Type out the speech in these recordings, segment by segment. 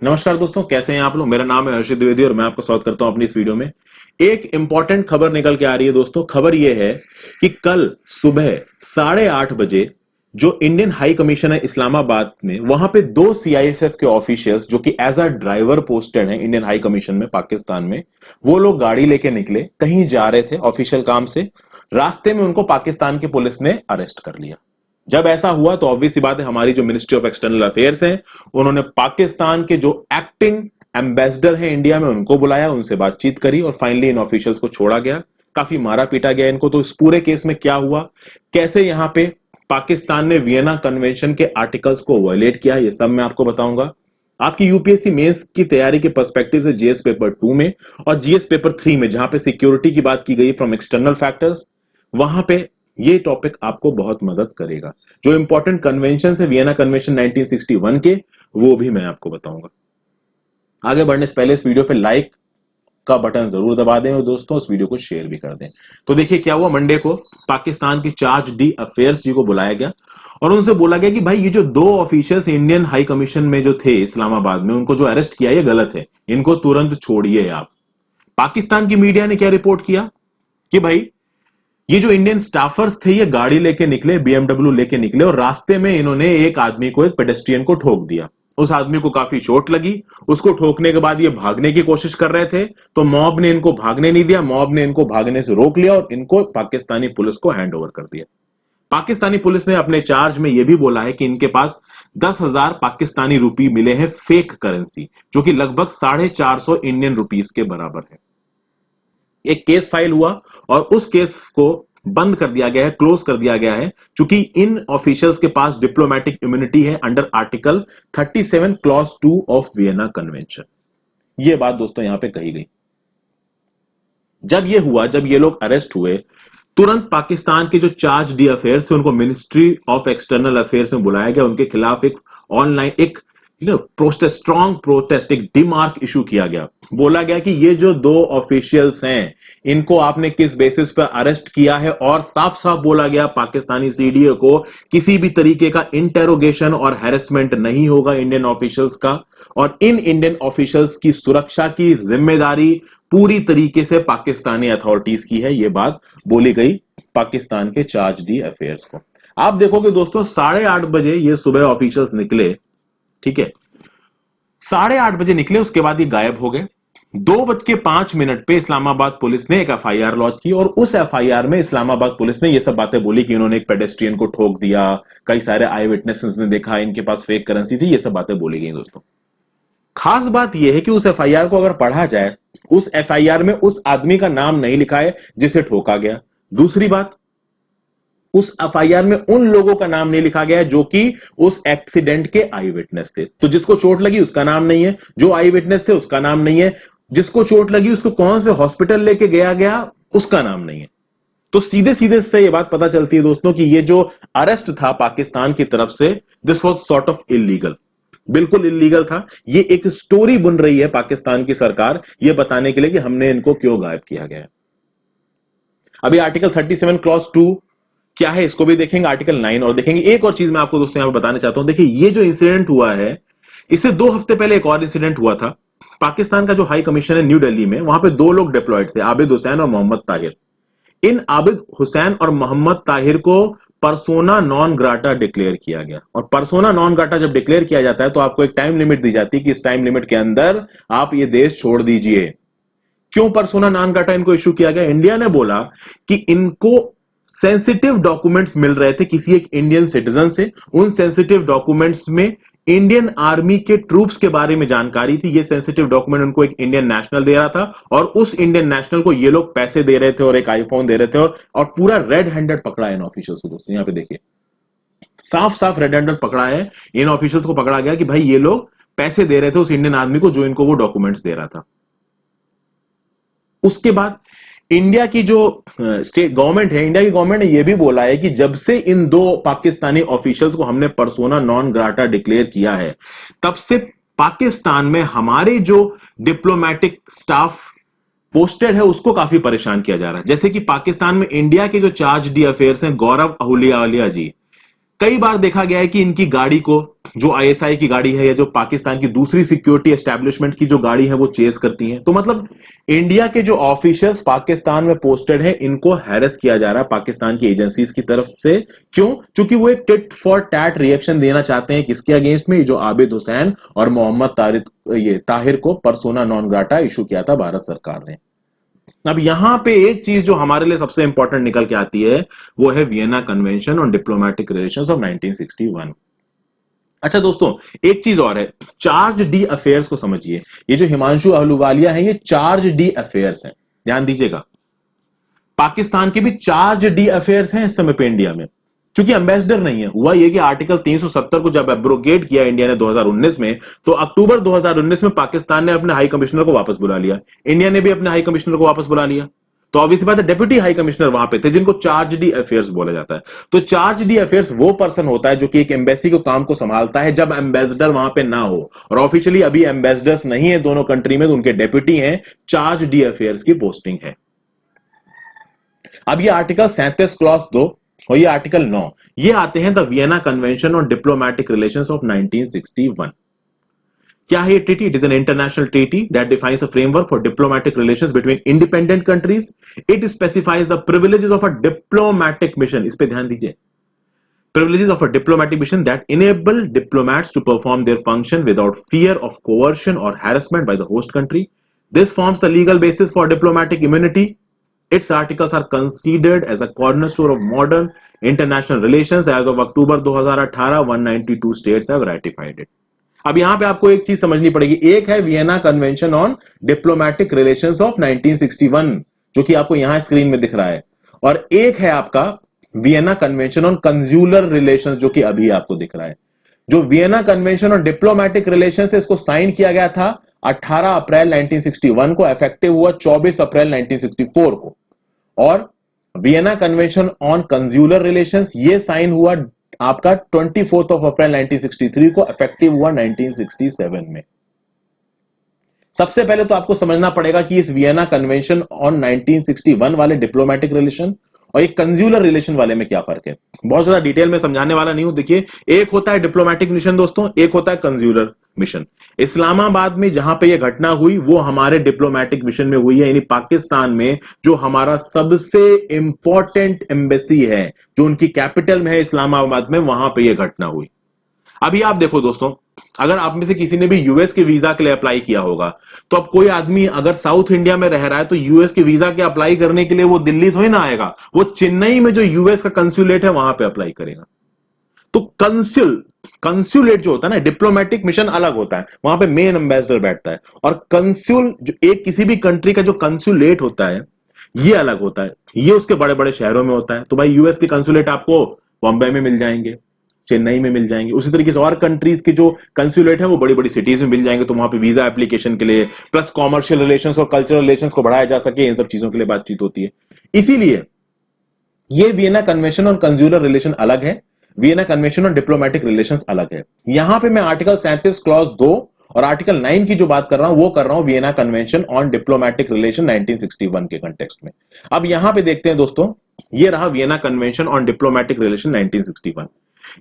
नमस्कार दोस्तों, कैसे हैं आप लोग। मेरा नाम है हर्षित द्विवेदी और मैं आपका स्वागत करता हूं अपनी इस वीडियो में। एक इंपॉर्टेंट खबर निकल के आ रही है दोस्तों। खबर यह है कि कल सुबह 8:30 बजे जो इंडियन हाई कमीशन है इस्लामाबाद में, वहां पे दो सीआईएसएफ के ऑफिशियल्स जो कि एज अ ड्राइवर पोस्टेड हैं इंडियन हाई कमीशन में पाकिस्तान में, वो लोग गाड़ी लेके निकले, कहीं जा रहे थे ऑफिशियल काम से। रास्ते में उनको पाकिस्तान की पुलिस ने अरेस्ट कर लिया। जब ऐसा हुआ तो ऑब्वियस सी बात है, हमारी जो मिनिस्ट्री ऑफ एक्सटर्नल अफेयर्स है, उन्होंने पाकिस्तान के जो एक्टिंग एम्बेसडर है इंडिया में उनको बुलाया, उनसे बातचीत करी और फाइनली इन ऑफिशियल्स को छोड़ा गया। काफी मारा पीटा गया इनको। तो इस पूरे केस में क्या हुआ, कैसे यहां पे पाकिस्तान ने वियना कन्वेंशन के आर्टिकल्स को वायलेट किया, ये सब मैं आपको बताऊंगा। आपकी यूपीएससी मेंस की तैयारी के पर्सपेक्टिव से जीएस पेपर 2 में और जीएस पेपर 3 में, जहां पे सिक्योरिटी की बात की गई फ्रॉम एक्सटर्नल फैक्टर्स, वहां पे ये टॉपिक आपको बहुत मदद करेगा। जो इंपॉर्टेंट कन्वेंशन है वियना कन्वेंशन 1961 के, वो भी मैं आपको बताऊंगा। आगे बढ़ने से पहले इस वीडियो पे लाइक का बटन जरूर दबा दें और दोस्तों इस वीडियो को शेयर भी कर दें। तो देखिए क्या हुआ, मंडे को पाकिस्तान की चार्ज डी अफेयर्स जी को बुलाया गया और उनसे बोला गया कि भाई ये जो दो ऑफिशियल्स इंडियन हाई कमीशन में जो थे इस्लामाबाद में, उनको जो अरेस्ट किया ये गलत है, इनको तुरंत छोड़िए आप। पाकिस्तान की मीडिया ने क्या रिपोर्ट किया कि भाई ये जो इंडियन स्टाफर्स थे ये गाड़ी लेके निकले, बीएमडब्ल्यू लेके निकले और रास्ते में इन्होंने एक आदमी को, एक पेडेस्ट्रियन को ठोक दिया। उस आदमी को काफी चोट लगी। उसको ठोकने के बाद ये भागने की कोशिश कर रहे थे तो मॉब ने इनको भागने नहीं दिया, मॉब ने इनको भागने से रोक लिया और इनको पाकिस्तानी पुलिस को हैंड ओवर कर दिया। पाकिस्तानी पुलिस ने अपने चार्ज में यह भी बोला है कि इनके पास 10,000 पाकिस्तानी रुपए मिले हैं फेक करेंसी, जो कि लगभग 450 इंडियन रुपीस के बराबर है। एक केस फाइल हुआ और उस केस को बंद कर दिया गया है, क्लोज कर दिया गया है, क्योंकि इन ऑफिशियल्स के पास डिप्लोमेटिक इम्यूनिटी है under article 37 clause 2 of Vienna convention. यह बात दोस्तों यहां पे कही गई। जब यह हुआ, जब ये लोग अरेस्ट हुए, तुरंत पाकिस्तान के जो चार्ज डी अफेयर्स थे उनको मिनिस्ट्री ऑफ एक्सटर्नल अफेयर्स में बुलाया गया। उनके खिलाफ एक ऑनलाइन एक प्रोटेस्ट, स्ट्रॉन्ग प्रोटेस्ट, एक डिमार्क इशू किया गया। बोला गया कि ये जो दो ऑफिशियल्स हैं इनको आपने किस बेसिस पर अरेस्ट किया है, और साफ साफ बोला गया पाकिस्तानी सीडीए को किसी भी तरीके का इंटेरोगेशन और हैरेसमेंट नहीं होगा इंडियन ऑफिशियल्स का, और इन इंडियन ऑफिशियल्स की सुरक्षा की जिम्मेदारी पूरी तरीके से पाकिस्तानी अथॉरिटीज की है। यह बात बोली गई पाकिस्तान के चार्ज डी अफेयर्स को। आप देखोगे दोस्तों 8:30 बजे ये सुबह ऑफिशियल्स निकले, ठीक है, 8:30 बजे निकले, उसके बाद ये गायब हो गए। 2:05 पे इस्लामाबाद पुलिस ने एक एफआईआर लॉन्च की और उस एफआईआर में इस्लामाबाद पुलिस ने ये सब बातें बोली कि इन्होंने एक पेडेस्ट्रियन को ठोक दिया, कई सारे आई विटनेसेस ने देखा, इनके पास फेक करेंसी थी, ये सब बातें बोली गई दोस्तों। खास बात यह है कि उस एफआईआर को अगर पढ़ा जाए, उस एफआईआर में उस आदमी का नाम नहीं लिखा है जिसे ठोका गया। दूसरी बात, उस एफआईआर में उन लोगों का नाम नहीं लिखा गया है जो कि उस एक्सीडेंट के आई विटनेस थे। तो जिसको चोट लगी उसका नाम नहीं है, जो आई विटनेस थे उसका नाम नहीं है, जिसको चोट लगी उसको कौन से हॉस्पिटल लेके गया उसका नाम नहीं है। तो सीधे सीधे से यह बात पता चलती है दोस्तों कि ये जो अरेस्ट था पाकिस्तान की तरफ से, this was sort of illegal, बिल्कुल इलीगल था। ये एक स्टोरी बुन रही है पाकिस्तान की सरकार ये बताने के लिए कि हमने इनको क्यों गायब किया गया। अभी आर्टिकल 37 क्लॉज 2 क्या है इसको भी देखेंगे, आर्टिकल 9 और देखेंगे। एक और चीज मैं आपको दोस्तों यहां पर बताना चाहता हूं। देखिए ये जो इंसिडेंट हुआ है, इससे 2 हफ्ते पहले एक और इंसिडेंट हुआ था। पाकिस्तान का जो हाई कमीशन है न्यू दिल्ली में, वहां पे 2 लोग डिप्लॉयड थे, आबिद हुसैन और मोहम्मद ताहिर। इन आबिद हुसैन और मोहम्मद ताहिर को परसोना नॉन ग्राटा डिक्लेयर किया गया। और परसोना नॉन ग्राटा जब डिक्लेयर किया जाता है तो आपको एक टाइम लिमिट दी जाती है कि इस टाइम लिमिट के अंदर आप ये देश छोड़ दीजिए। क्यों परसोना नॉन ग्राटा इनको इशू किया गया? इंडिया ने बोला कि इनको सेंसिटिव डॉक्यूमेंट्स मिल रहे थे किसी एक इंडियन सिटीजन से। उन सेंसिटिव डॉक्यूमेंट्स में इंडियन आर्मी के ट्रूप्स के बारे में जानकारी थी। ये सेंसिटिव डॉक्यूमेंट उनको एक इंडियन नेशनल दे रहा था और उस इंडियन नेशनल को ये लोग पैसे दे रहे थे और एक आईफोन दे रहे थे, और पूरा रेड हैंडेड पकड़ा है इन ऑफिशियल्स को दोस्तों। यहां पे देखिए साफ साफ रेड हैंडेड पकड़ा है, इन ऑफिशियल्स को पकड़ा गया कि भाई ये लोग पैसे दे रहे थे उस इंडियन आदमी को जो इनको वो डॉक्यूमेंट्स दे रहा था। उसके बाद इंडिया की जो स्टेट गवर्नमेंट है, इंडिया की गवर्नमेंट ने यह भी बोला है कि जब से इन 2 पाकिस्तानी ऑफिशियल्स को हमने परसोना नॉन ग्राटा डिक्लेयर किया है, तब से पाकिस्तान में हमारे जो डिप्लोमेटिक स्टाफ पोस्टेड है उसको काफी परेशान किया जा रहा है। जैसे कि पाकिस्तान में इंडिया के जो चार्ज डी अफेयर्स हैं गौरव अहुलिया जी, कई बार देखा गया है कि इनकी गाड़ी को, जो आईएसआई की गाड़ी है या जो पाकिस्तान की दूसरी सिक्योरिटी एस्टेब्लिशमेंट की जो गाड़ी है वो चेज करती हैं। तो मतलब इंडिया के जो ऑफिशियल्स पाकिस्तान में पोस्टेड हैं इनको हैरेस किया जा रहा है पाकिस्तान की एजेंसीज की तरफ से। क्यों? क्योंकि वो एक टिट फॉर टैट रिएक्शन देना चाहते हैं किसके अगेंस्ट में, जो आबिद हुसैन और मोहम्मद ताहिर को पर्सोना नॉन ग्राटा इशू किया था भारत सरकार ने। अब यहां पे एक चीज जो हमारे लिए सबसे इंपॉर्टेंट निकल के आती है वो है Vienna convention on diplomatic relations of 1961। अच्छा दोस्तों, एक चीज और है, चार्ज डी अफेयर्स को समझिए। ये जो हिमांशु अहलुवालिया है ये चार्ज डी अफेयर्स हैं, ध्यान दीजिएगा। पाकिस्तान के भी चार्ज डी अफेयर्स हैं इस समय पे इंडिया में, चूंकि एम्बेसडर नहीं है। हुआ ये कि आर्टिकल 370 को जब एब्रोगेट किया इंडिया ने 2019 में, तो अक्टूबर 2019 में पाकिस्तान ने अपने हाई कमिश्नर को वापस बुला लिया, इंडिया ने भी अपने हाई कमिश्नर को वापस बुला लिया। तो ऑब्वियसली बात है डेप्यूटी हाई कमिश्नर वहां पे थे जिनको चार्ज डी अफेयर्स बोला जाता है। तो चार्ज डी अफेयर्स वो पर्सन होता है जो कि एक एम्बेसी को काम को संभालता है जब एम्बेसडर वहां पे ना हो, और ऑफिशियली अभी एम्बेसडर्स नहीं है दोनों कंट्री में, तो उनके डेप्यूटी हैं, चार्ज डी अफेयर्स की पोस्टिंग है। अब ये आर्टिकल 37 क्लॉज 2 और ये आर्टिकल 9 ये आते हैं the Vienna convention on diplomatic relations of 1961। क्या है ये treaty? It is an international treaty that defines a framework for diplomatic relations between independent countries. It specifies the privileges of a diplomatic mission, इस पे ध्यान दीजिए, privileges of a diplomatic mission that enable diplomats to perform their function without fear of coercion or harassment by the host country. This forms the legal basis for diplomatic immunity. Its articles are considered as a cornerstone of modern international relations. As of October 2018, 192 states have ratified it. अब यहां पे आपको एक चीज समझनी पड़ेगी, एक है Vienna convention on diplomatic relations of 1961 जो कि आपको यहां स्क्रीन में दिख रहा है, और एक है आपका वियना कन्वेंशन ऑन कंज्यूलर रिलेशंस जो कि अभी आपको दिख रहा है। जो Vienna convention on diplomatic relations है इसको साइन किया गया था 18 अप्रैल 1961 को, इफेक्टिव हुआ 24 अप्रैल 1964 को, और वियना कन्वेंशन ऑन कंज्यूलर रिलेशंस ये साइन हुआ आपका 24 अप्रैल 1963 को, इफेक्टिव हुआ 1967 में। सबसे पहले तो आपको समझना पड़ेगा कि इस वियना कन्वेंशन ऑन 1961 वाले डिप्लोमैटिक रिलेशन और एक कंज्यूलर रिलेशन वाले में क्या फर्क है। बहुत ज्यादा डिटेल में समझाने वाला नहीं हूं। देखिए, एक होता है डिप्लोमैटिक मिशन दोस्तों, एक होता है कंज्यूलर मिशन। इस्लामाबाद में जहां पे यह घटना हुई वो हमारे डिप्लोमैटिक मिशन में हुई है, यानी पाकिस्तान में जो हमारा सबसे इंपॉर्टेंट एम्बेसी है जो उनकी कैपिटल में है इस्लामाबाद में, वहां पे यह घटना हुई। अभी आप देखो दोस्तों, अगर आप में से किसी ने भी यूएस के वीजा के लिए अप्लाई किया होगा, तो अब कोई आदमी अगर साउथ इंडिया में रह रहा है तो यूएस के वीजा के अप्लाई करने के लिए वो दिल्ली थोड़ी ना आएगा, वो चेन्नई में जो यूएस का कंसुलेट है वहां पे अप्लाई करेगा। तो कंसुलेट जो होता है ना, डिप्लोमैटिक मिशन अलग होता है, वहां पे मेन एम्बेसडर बैठता है, और कंसुल जो एक किसी भी कंट्री का जो कंसुलेट होता है ये अलग होता है, ये उसके बड़े बड़े शहरों में होता है। तो भाई यूएस के कंसुलेट आपको बॉम्बे में मिल जाएंगे, चेन्नई में मिल जाएंगे, उसी तरीके से और कंट्रीज के जो कंसुलेट है वो बड़ी बड़ी सिटीज में मिल जाएंगे। तो वहां पे वीजा एप्लीकेशन के लिए प्लस कॉमर्शियल रिलेशंस और कल्चरल रिलेशंस को बढ़ाया जा सके, इन सब चीजों के लिए बातचीत होती है। इसीलिए ये वियना कन्वेंशन ऑन कंज्यूलर रिलेशन अलग है, Vienna convention on diplomatic relations अलग है। यहां पे मैं आर्टिकल 37 क्लॉज 2 और आर्टिकल 9 की जो बात कर रहा हूं वो कर रहा हूं Vienna convention on diplomatic relation 1961 के कंटेक्स्ट में। अब यहां पे देखते हैं दोस्तों, ये रहा Vienna convention on diplomatic relation 1961।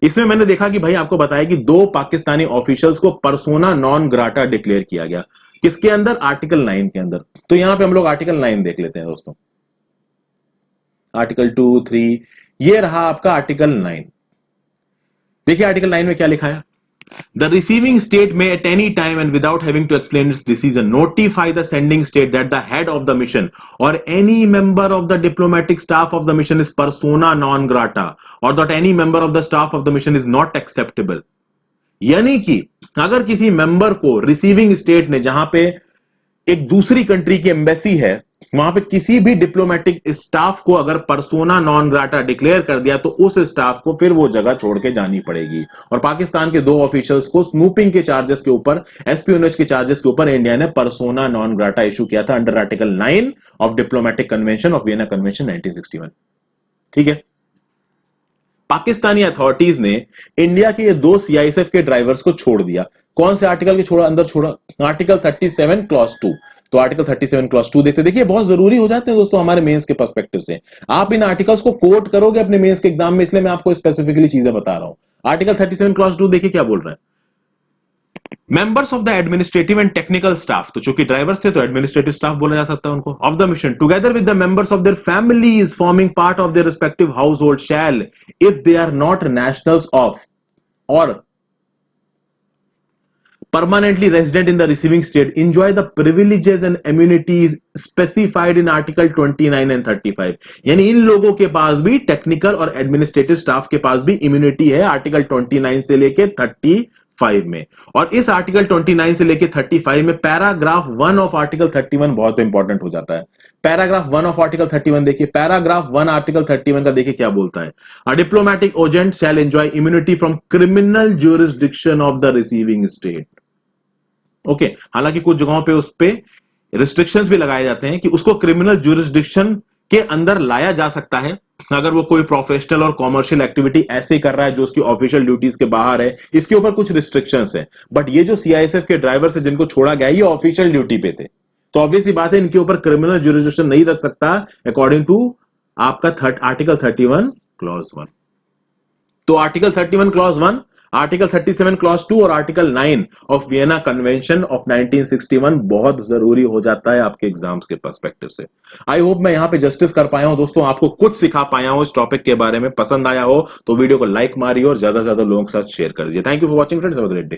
इसमें मैंने देखा कि भाई आपको बताया कि 2 पाकिस्तानी ऑफिशियल्स को पर्सोना नॉन ग्राटा डिक्लेयर किया गया, किसके अंदर? आर्टिकल 9 के अंदर। तो यहां पे हम लोग आर्टिकल 9 देख लेते हैं दोस्तों, आर्टिकल 2, 3, ये रहा आपका आर्टिकल 9। देखिए आर्टिकल 9 में क्या लिखा है, The receiving state may at any time and without having to explain its decision notify the sending state that the head of the mission or any member of the diplomatic staff of the mission is persona non grata or that any member of the staff of the mission is not acceptable। यानी कि अगर किसी member को receiving state ने, जहां पे एक दूसरी कंट्री की एम्बेसी है, वहां पे किसी भी डिप्लोमेटिक स्टाफ को अगर पर्सोना नॉन ग्राटा डिक्लेयर कर दिया तो उस स्टाफ को फिर वो जगह छोड़ के जानी पड़ेगी। और पाकिस्तान के 2 ऑफिशियल्स को स्नूपिंग के चार्जेस के ऊपर, एस्पियोनेज के चार्जेस के ऊपर इंडिया ने पर्सोना नॉन ग्राटा इशू किया था under article 9 of diplomatic convention of Vienna convention 1961। ठीक है, पाकिस्तानी अथॉरिटीज ने इंडिया के ये 2 सीआईएसएफ के ड्राइवर्स को छोड़ दिया। कौन से आर्टिकल के अंदर छोड़ा? Article 37 clause 2। तो आर्टिकल 37 क्लॉज 2 देखते। देखिए बहुत जरूरी हो जाते हैं दोस्तों हमारे मेंस के पर्सपेक्टिव से। आप इन आर्टिकल्स को कोट करोगे अपने मेंस के एग्जाम में, इसलिए मैं आपको स्पेसिफिकली चीजें बता रहा हूं। आर्टिकल 37 क्लॉज 2 देखिए क्या बोल रहा है। Members of the administrative and technical staff, तो चूंकि ड्राइवर्स थे तो एडमिनिस्ट्रेटिव स्टाफ बोला जा सकता है उनको, of the mission together with the members of their families forming part of their respective household shall, if they are not nationals of or permanently resident in the receiving state, enjoy the privileges and immunities specified in article 29 and 35। यानी इन लोगों के पास भी, technical और administrative staff के पास भी immunity है article 29 से लेके 35 में। और इस आर्टिकल 29 से लेके 35 में पैराग्राफ 1 ऑफ आर्टिकल 31 बहुत इंपॉर्टेंट हो जाता है। पैराग्राफ 1 ऑफ आर्टिकल 31 देखिए, पैराग्राफ 1 आर्टिकल 31 का देखिए क्या बोलता है। A diplomatic agent shall enjoy immunity from criminal jurisdiction of the receiving state. Okay, हालांकि कुछ जगहों पे उस पे रिस्ट्रिक्शंस भी लगाए जाते हैं कि उसको क्रिमिनल ज्यूरिसडिक्शन के अंदर लाया जा सकता है अगर वो कोई प्रोफेशनल और कॉमर्शियल एक्टिविटी ऐसे कर रहा है जो उसकी ऑफिशियल ड्यूटीज के बाहर है। इसके ऊपर कुछ रिस्ट्रिक्शंस है, बट ये जो सीआईएसएफ के ड्राइवर्स है जिनको छोड़ा गया ये ऑफिशियल ड्यूटी पे थे, तो ऑब्वियस सी बात है इनके ऊपर क्रिमिनल ज्यूरिसडिक्शन नहीं रख सकता अकॉर्डिंग टू आपका आर्टिकल 31 क्लॉज 1। तो आर्टिकल 31 क्लॉज 1, आर्टिकल 37 क्लॉज 2 और article 9 of Vienna convention of 1961 बहुत जरूरी हो जाता है आपके एग्जाम्स के पर्सपेक्टिव से। आई होप मैं यहां पे जस्टिस कर पाया हूं दोस्तों, आपको कुछ सिखा पाया हूं इस टॉपिक के बारे में। पसंद आया हो तो वीडियो को लाइक मारिए और ज्यादा से ज्यादा लोगों के साथ शेयर कर दीजिए। Thank you for watching friends, have a great day.